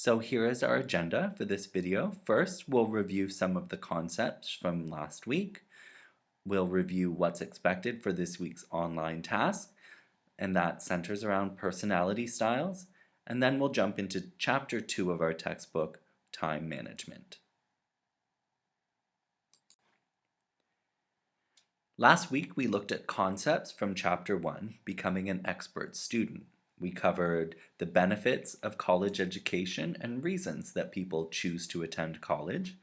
So here is our agenda for this video. First, we'll review some of the concepts from last week. We'll review what's expected for this week's online task, and that centers around personality styles. And then we'll jump into chapter 2 of our textbook, time management. Last week, we looked at concepts from chapter 1, becoming an expert student. We covered the benefits of college education and reasons that people choose to attend college.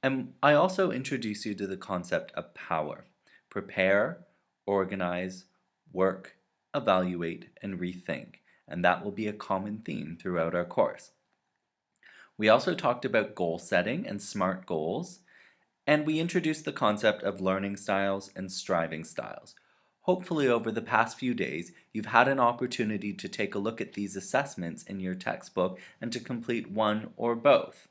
And I also introduced you to the concept of power. Prepare, organize, work, evaluate, and rethink. And that will be a common theme throughout our course. We also talked about goal setting and SMART goals. And we introduced the concept of learning styles and striving styles. Hopefully over the past few days, you've had an opportunity to take a look at these assessments in your textbook and to complete one or both.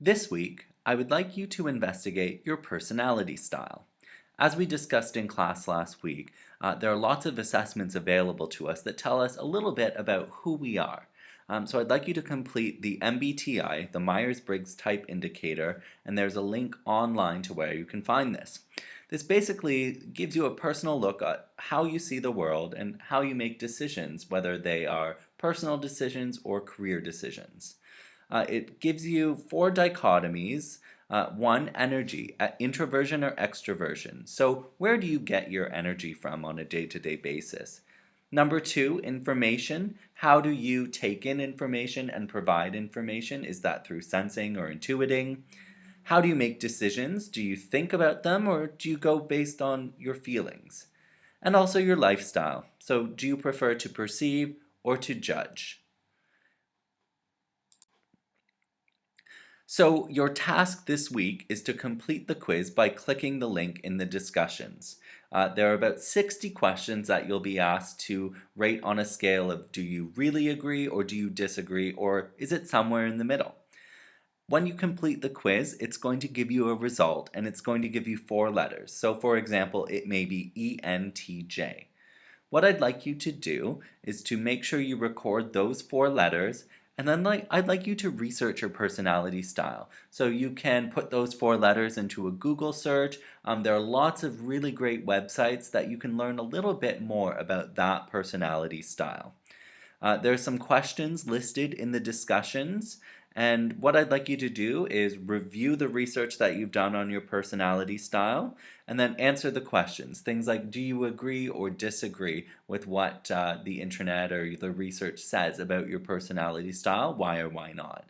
This week, I would like you to investigate your personality style. As we discussed in class last week, there are lots of assessments available to us that tell us a little bit about who we are. So I'd like you to complete the MBTI, the Myers-Briggs Type Indicator, and there's a link online to where you can find this. This basically gives you a personal look at how you see the world and how you make decisions, whether they are personal decisions or career decisions. It gives you 4 dichotomies. One, energy, introversion or extroversion. So where do you get your energy from on a day-to-day basis? Number 2, information. How do you take in information and provide information? Is that through sensing or intuiting? How do you make decisions? Do you think about them or do you go based on your feelings? And also your lifestyle. So do you prefer to perceive or to judge? So your task this week is to complete the quiz by clicking the link in the discussions. There are about 60 questions that you'll be asked to rate on a scale of do you really agree or do you disagree, or is it somewhere in the middle? When you complete the quiz, it's going to give you a result and it's going to give you 4 letters. So for example, it may be ENTJ. What I'd like you to do is to make sure you record those 4 letters, and then I'd like you to research your personality style. So you can put those 4 letters into a Google search. There are lots of really great websites that you can learn a little bit more about that personality style. There are some questions listed in the discussions, and what I'd like you to do is review the research that you've done on your personality style and then answer the questions. Things like, do you agree or disagree with what the internet or the research says about your personality style? Why or why not?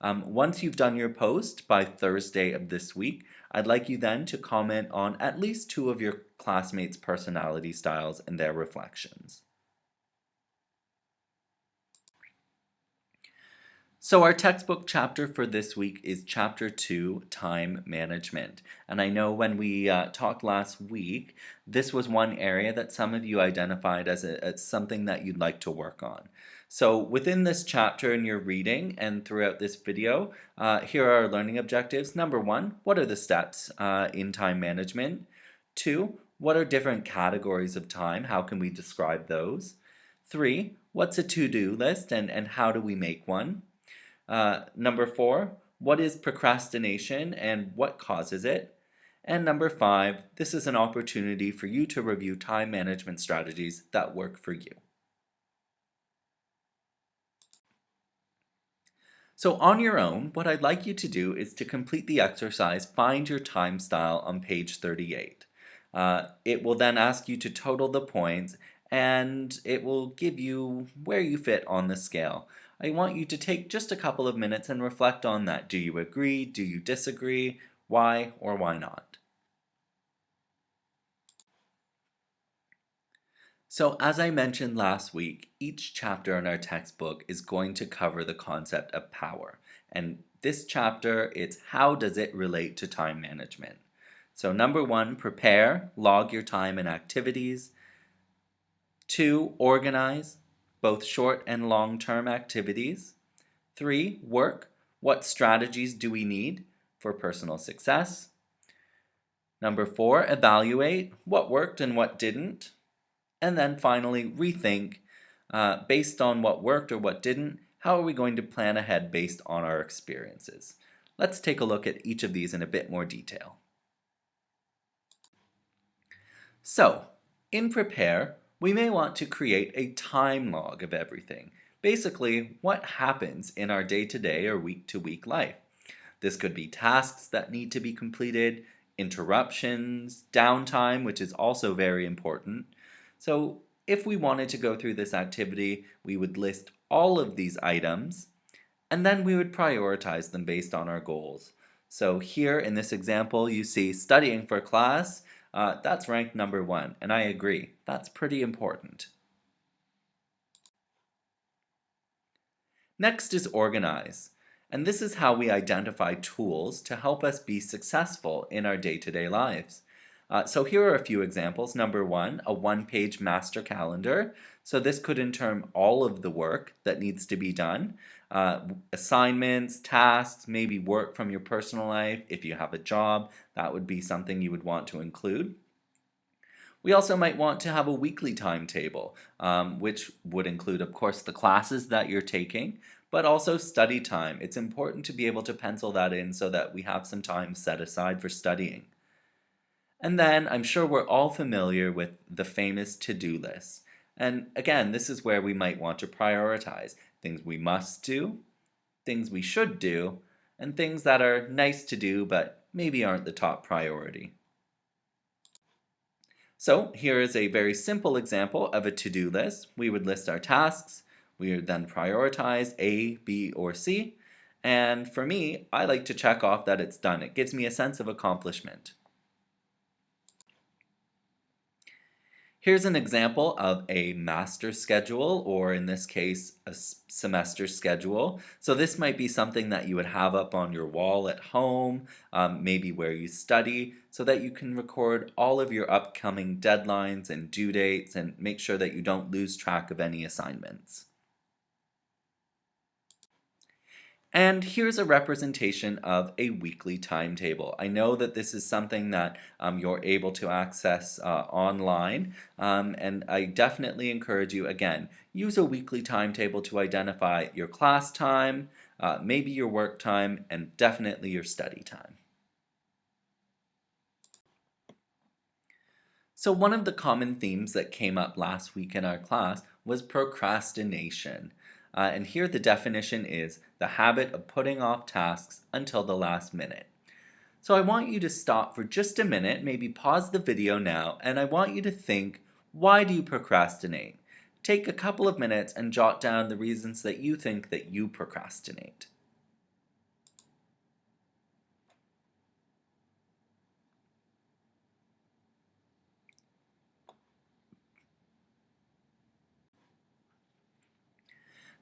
Once you've done your post by Thursday of this week, I'd like you then to comment on at least 2 of your classmates' personality styles and their reflections. So our textbook chapter for this week is chapter 2, time management. And I know when we talked last week, this was one area that some of you identified as something that you'd like to work on. So within this chapter in your reading and throughout this video, here are our learning objectives. Number 1, what are the steps in time management? 2, what are different categories of time? How can we describe those? 3, what's a to-do list and how do we make one? Number 4, what is procrastination and what causes it? And number 5, this is an opportunity for you to review time management strategies that work for you. So on your own, what I'd like you to do is to complete the exercise, find your time style on page 38. It will then ask you to total the points and it will give you where you fit on the scale. I want you to take just a couple of minutes and reflect on that. Do you agree? Do you disagree? Why or why not? So as I mentioned last week, each chapter in our textbook is going to cover the concept of power. And this chapter, it's how does it relate to time management? So number 1, prepare, log your time and activities. 2, organize, both short and long-term activities. 3, work, what strategies do we need for personal success? Number 4, evaluate, what worked and what didn't. And then finally, rethink based on what worked or what didn't, how are we going to plan ahead based on our experiences? Let's take a look at each of these in a bit more detail. So, in Prepare, we may want to create a time log of everything. Basically, what happens in our day-to-day or week-to-week life. This could be tasks that need to be completed, interruptions, downtime, which is also very important. So, if we wanted to go through this activity, we would list all of these items and then we would prioritize them based on our goals. So here in this example, you see studying for class, that's ranked number 1, and I agree, that's pretty important. Next is organize, and this is how we identify tools to help us be successful in our day-to-day lives. So here are a few examples. Number 1, a one-page master calendar. So this could in term all of the work that needs to be done. Assignments, tasks, maybe work from your personal life. If you have a job, that would be something you would want to include. We also might want to have a weekly timetable, which would include, of course, the classes that you're taking, but also study time. It's important to be able to pencil that in so that we have some time set aside for studying. And then I'm sure we're all familiar with the famous to-do list. And again, this is where we might want to prioritize things we must do, things we should do, and things that are nice to do but maybe aren't the top priority. So here is a very simple example of a to-do list. We would list our tasks, we would then prioritize A, B, or C, and for me, I like to check off that it's done. It gives me a sense of accomplishment. Here's an example of a master schedule, or in this case, a semester schedule. So this might be something that you would have up on your wall at home, maybe where you study, so that you can record all of your upcoming deadlines and due dates and make sure that you don't lose track of any assignments. And here's a representation of a weekly timetable. I know that this is something that you're able to access online, and I definitely encourage you, again, use a weekly timetable to identify your class time, maybe your work time, and definitely your study time. So one of the common themes that came up last week in our class was procrastination. And here the definition is the habit of putting off tasks until the last minute. So I want you to stop for just a minute, maybe pause the video now, and I want you to think, why do you procrastinate? Take a couple of minutes and jot down the reasons that you think that you procrastinate.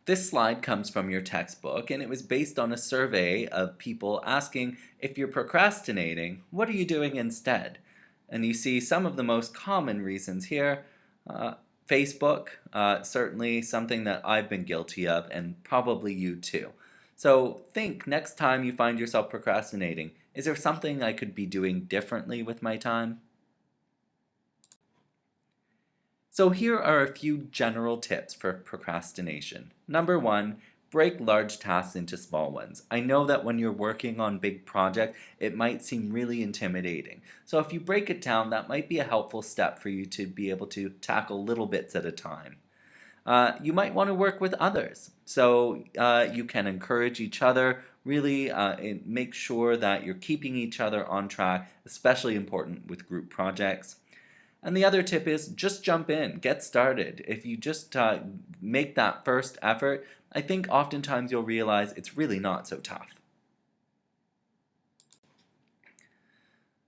This slide comes from your textbook, and it was based on a survey of people asking, if you're procrastinating, what are you doing instead? And you see some of the most common reasons here. Uh, Facebook, certainly something that I've been guilty of, and probably you too. So think next time you find yourself procrastinating, is there something I could be doing differently with my time? So here are a few general tips for procrastination. Number 1, break large tasks into small ones. I know that when you're working on big projects, it might seem really intimidating. So if you break it down, that might be a helpful step for you to be able to tackle little bits at a time. You might want to work with others. So you can encourage each other, really and make sure that you're keeping each other on track, especially important with group projects. And the other tip is just jump in, get started. If you just make that first effort, I think oftentimes you'll realize it's really not so tough.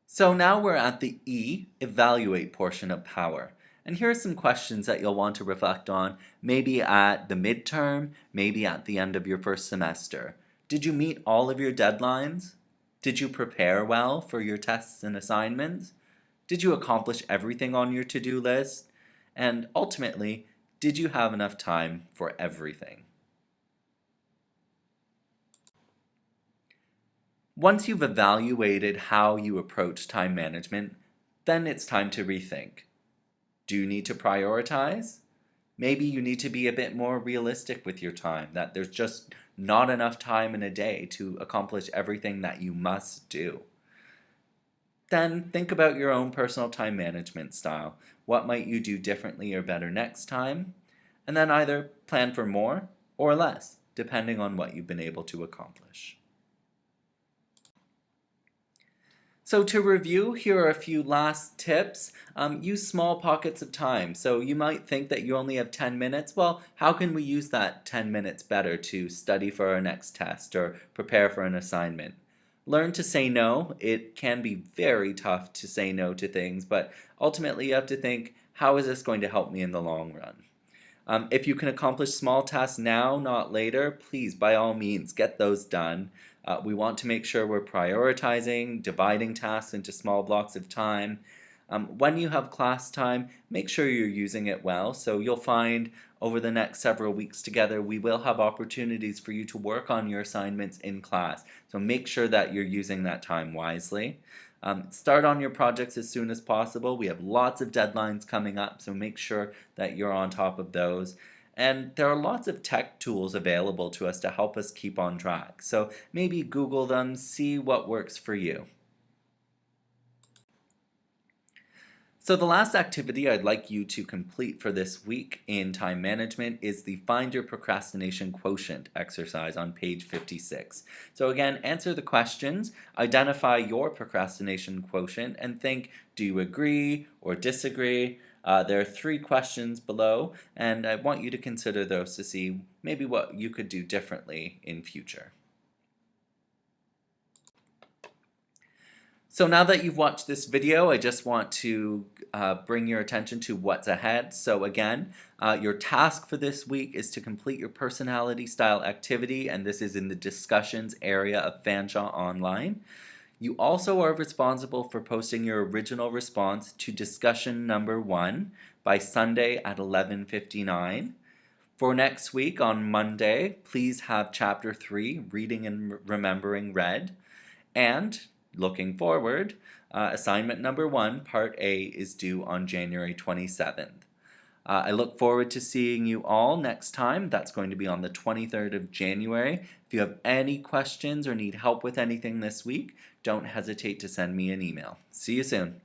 So now we're at the E, evaluate portion of power. And here are some questions that you'll want to reflect on, maybe at the midterm, maybe at the end of your first semester. Did you meet all of your deadlines? Did you prepare well for your tests and assignments? Did you accomplish everything on your to-do list? And ultimately, did you have enough time for everything? Once you've evaluated how you approach time management, then it's time to rethink. Do you need to prioritize? Maybe you need to be a bit more realistic with your time, that there's just not enough time in a day to accomplish everything that you must do. Then think about your own personal time management style. What might you do differently or better next time? And then either plan for more or less, depending on what you've been able to accomplish. So to review, here are a few last tips. Use small pockets of time. So you might think that you only have 10 minutes. Well, how can we use that 10 minutes better to study for our next test or prepare for an assignment? Learn to say no. It can be very tough to say no to things, but ultimately you have to think, how is this going to help me in the long run? If you can accomplish small tasks now, not later, please, by all means, get those done. We want to make sure we're prioritizing, dividing tasks into small blocks of time. When you have class time, make sure you're using it well. So you'll find over the next several weeks together, we will have opportunities for you to work on your assignments in class. So make sure that you're using that time wisely. Start on your projects as soon as possible. We have lots of deadlines coming up, so make sure that you're on top of those. And there are lots of tech tools available to us to help us keep on track. So maybe Google them, see what works for you. So the last activity I'd like you to complete for this week in time management is the Find Your Procrastination Quotient exercise on page 56. So again, answer the questions, identify your procrastination quotient, and think, do you agree or disagree? There are 3 questions below, and I want you to consider those to see maybe what you could do differently in future. So now that you've watched this video, I just want to bring your attention to what's ahead. So again, your task for this week is to complete your personality style activity, and this is in the discussions area of Fanshawe Online. You also are responsible for posting your original response to discussion number 1 by Sunday at 11:59. For next week on Monday, please have chapter 3, Reading and Remembering, read. And looking forward, assignment number 1, part A, is due on January 27th. I look forward to seeing you all next time. That's going to be on the 23rd of January. If you have any questions or need help with anything this week, don't hesitate to send me an email. See you soon.